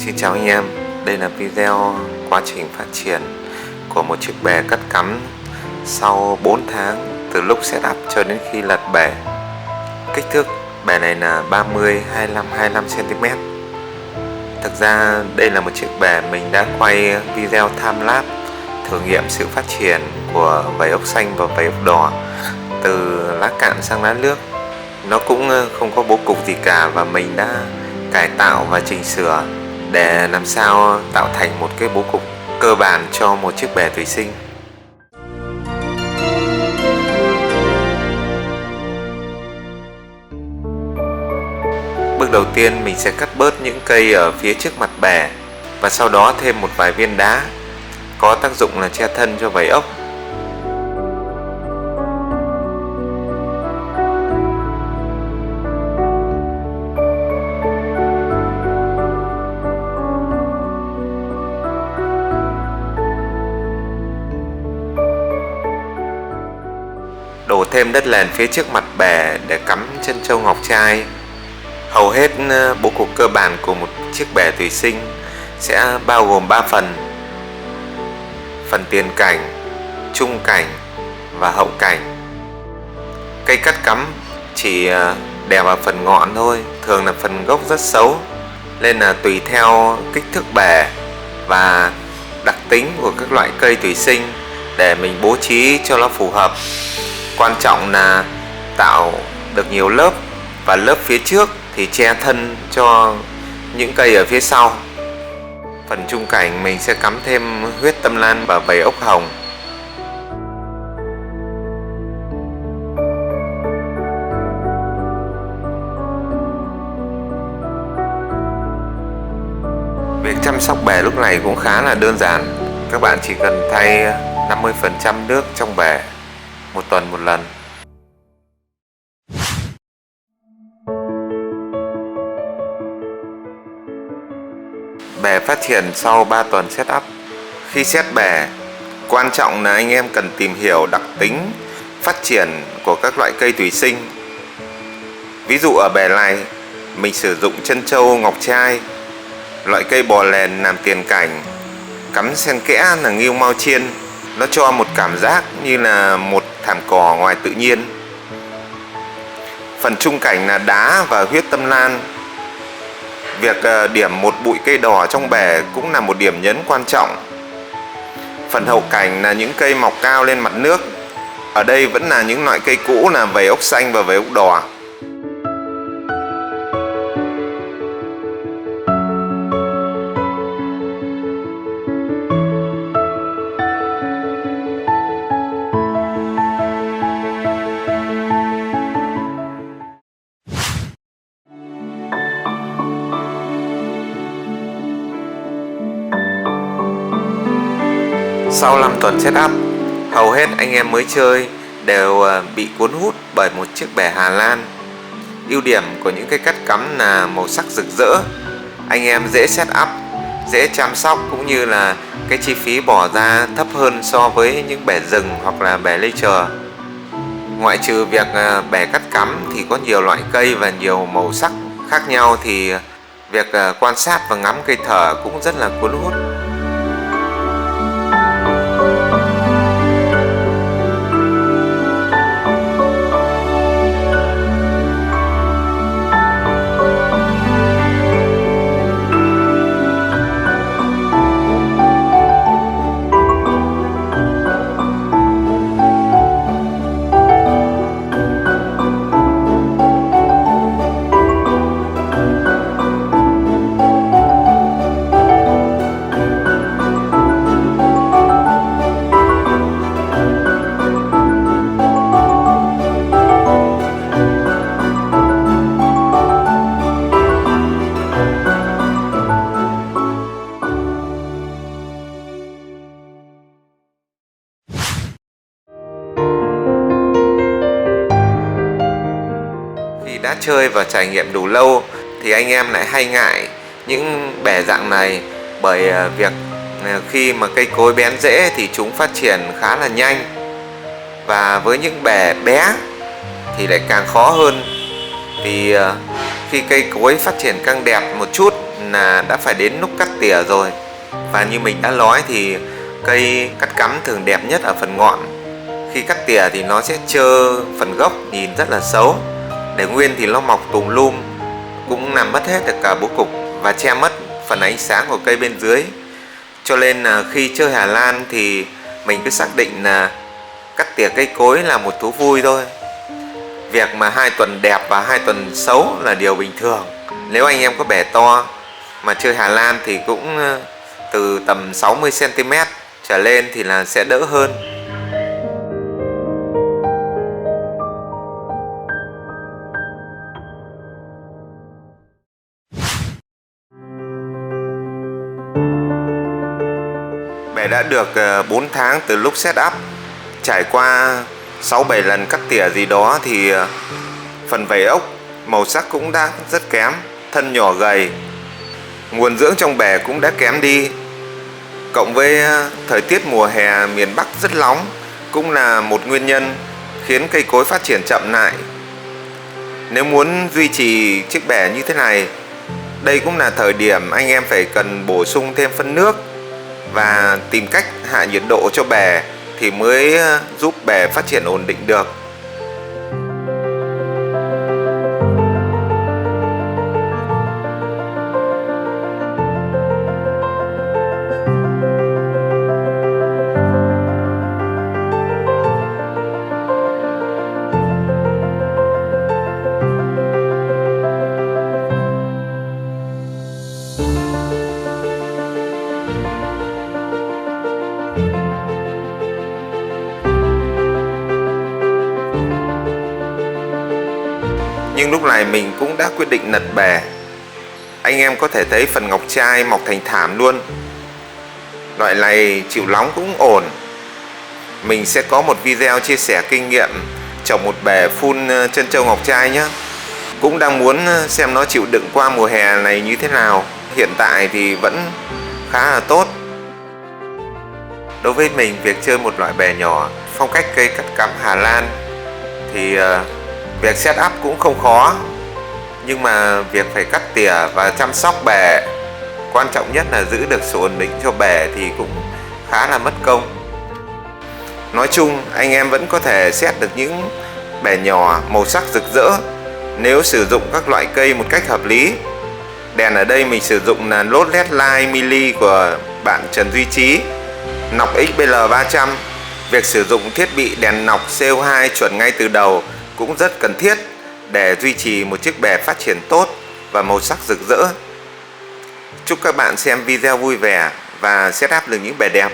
Xin chào anh em, đây là video quá trình phát triển của một chiếc bè cắt cắm sau 4 tháng từ lúc setup cho đến khi lật bè. Kích thước bè này là 30-25-25cm. Thực ra đây là một chiếc bè mình đã quay video time lapse thử nghiệm sự phát triển của vảy ốc xanh và vảy ốc đỏ từ lá cạn sang lá nước. Nó cũng không có bố cục gì cả và mình đã cải tạo và chỉnh sửa để làm sao tạo thành một cái bố cục cơ bản cho một chiếc bè thủy sinh. Bước đầu tiên mình sẽ cắt bớt những cây ở phía trước mặt bè và sau đó thêm một vài viên đá có tác dụng là che thân cho vảy ốc. Đổ thêm đất nền phía trước mặt bè để cắm chân trâu ngọc trai. Hầu hết bố cục cơ bản của một chiếc bè thủy sinh sẽ bao gồm 3 phần: phần tiền cảnh, trung cảnh và hậu cảnh. Cây cắt cắm chỉ đè vào phần ngọn thôi, thường là phần gốc rất xấu, nên là tùy theo kích thước bè và đặc tính của các loại cây thủy sinh để mình bố trí cho nó phù hợp. Quan trọng là tạo được nhiều lớp, và lớp phía trước thì che thân cho những cây ở phía sau. Phần trung cảnh mình sẽ cắm thêm huyết tâm lan và vảy ốc hồng. Việc chăm sóc bè lúc này cũng khá là đơn giản. Các bạn chỉ cần thay 50% nước trong bè một tuần một lần. Bè phát triển sau 3 tuần setup. Khi set bè, quan trọng là anh em cần tìm hiểu đặc tính phát triển của các loại cây thủy sinh. Ví dụ ở bè này mình sử dụng chân trâu ngọc trai, loại cây bò lèn làm tiền cảnh, cắm xen kẽ là nghêu mao chiên. Nó cho một cảm giác như là một thảm cỏ ngoài tự nhiên. Phần trung cảnh là đá và huyết tâm lan. Việc điểm một bụi cây đỏ trong bè cũng là một điểm nhấn quan trọng. Phần hậu cảnh là những cây mọc cao lên mặt nước. Ở đây vẫn là những loại cây cũ là vảy ốc xanh và vảy ốc đỏ. Sau 5 tuần setup, hầu hết anh em mới chơi đều bị cuốn hút bởi một chiếc bè Hà Lan. Ưu điểm của những cây cắt cắm là màu sắc rực rỡ, anh em dễ setup, dễ chăm sóc, cũng như là cái chi phí bỏ ra thấp hơn so với những bè rừng hoặc là bè leisure. Ngoại trừ việc bè cắt cắm thì có nhiều loại cây và nhiều màu sắc khác nhau, thì việc quan sát và ngắm cây thở cũng rất là cuốn hút. Đã chơi và trải nghiệm đủ lâu thì anh em lại hay ngại những bè dạng này, bởi việc khi mà cây cối bén rễ thì chúng phát triển khá là nhanh, và với những bè bé thì lại càng khó hơn, vì khi cây cối phát triển càng đẹp một chút là đã phải đến lúc cắt tỉa rồi. Và như mình đã nói thì cây cắt cắm thường đẹp nhất ở phần ngọn. Khi cắt tỉa thì nó sẽ trơ phần gốc, nhìn rất là xấu. Để nguyên thì nó mọc tùm lum, cũng làm mất hết được cả bố cục và che mất phần ánh sáng của cây bên dưới. Cho nên là khi chơi Hà Lan thì mình cứ xác định là cắt tỉa cây cối là một thú vui thôi. Việc mà 2 tuần đẹp và 2 tuần xấu là điều bình thường. Nếu anh em có bè to mà chơi Hà Lan thì cũng từ tầm 60 cm trở lên thì là sẽ đỡ hơn. Bè đã được 4 tháng từ lúc set up. Trải qua 6-7 lần cắt tỉa gì đó thì phần vảy ốc màu sắc cũng đã rất kém, thân nhỏ gầy. Nguồn dưỡng trong bè cũng đã kém đi. Cộng với thời tiết mùa hè miền Bắc rất nóng cũng là một nguyên nhân khiến cây cối phát triển chậm lại. Nếu muốn duy trì chiếc bè như thế này, đây cũng là thời điểm anh em phải cần bổ sung thêm phân nước và tìm cách hạ nhiệt độ cho bè thì mới giúp bè phát triển ổn định được. Nhưng lúc này mình cũng đã quyết định lật bè. Anh em có thể thấy phần ngọc trai mọc thành thảm luôn. Loại này chịu nóng cũng ổn. Mình sẽ có một video chia sẻ kinh nghiệm trồng một bè full trân châu ngọc trai nhé. Cũng đang muốn xem nó chịu đựng qua mùa hè này như thế nào. Hiện tại thì vẫn khá là tốt. Đối với mình, việc chơi một loại bè nhỏ phong cách cây cắt cắm Hà Lan thì việc set up cũng không khó. Nhưng mà việc phải cắt tỉa và chăm sóc bè, quan trọng nhất là giữ được sự ổn định cho bè thì cũng khá là mất công. Nói chung anh em vẫn có thể set được những bè nhỏ màu sắc rực rỡ nếu sử dụng các loại cây một cách hợp lý. Đèn ở đây mình sử dụng là lốt LED Light Mili của bạn Trần Duy Trí, nọc XBL300. Việc sử dụng thiết bị đèn nọc CO2 chuẩn ngay từ đầu cũng rất cần thiết để duy trì một chiếc bè phát triển tốt và màu sắc rực rỡ. Chúc các bạn xem video vui vẻ và set up được những bè đẹp.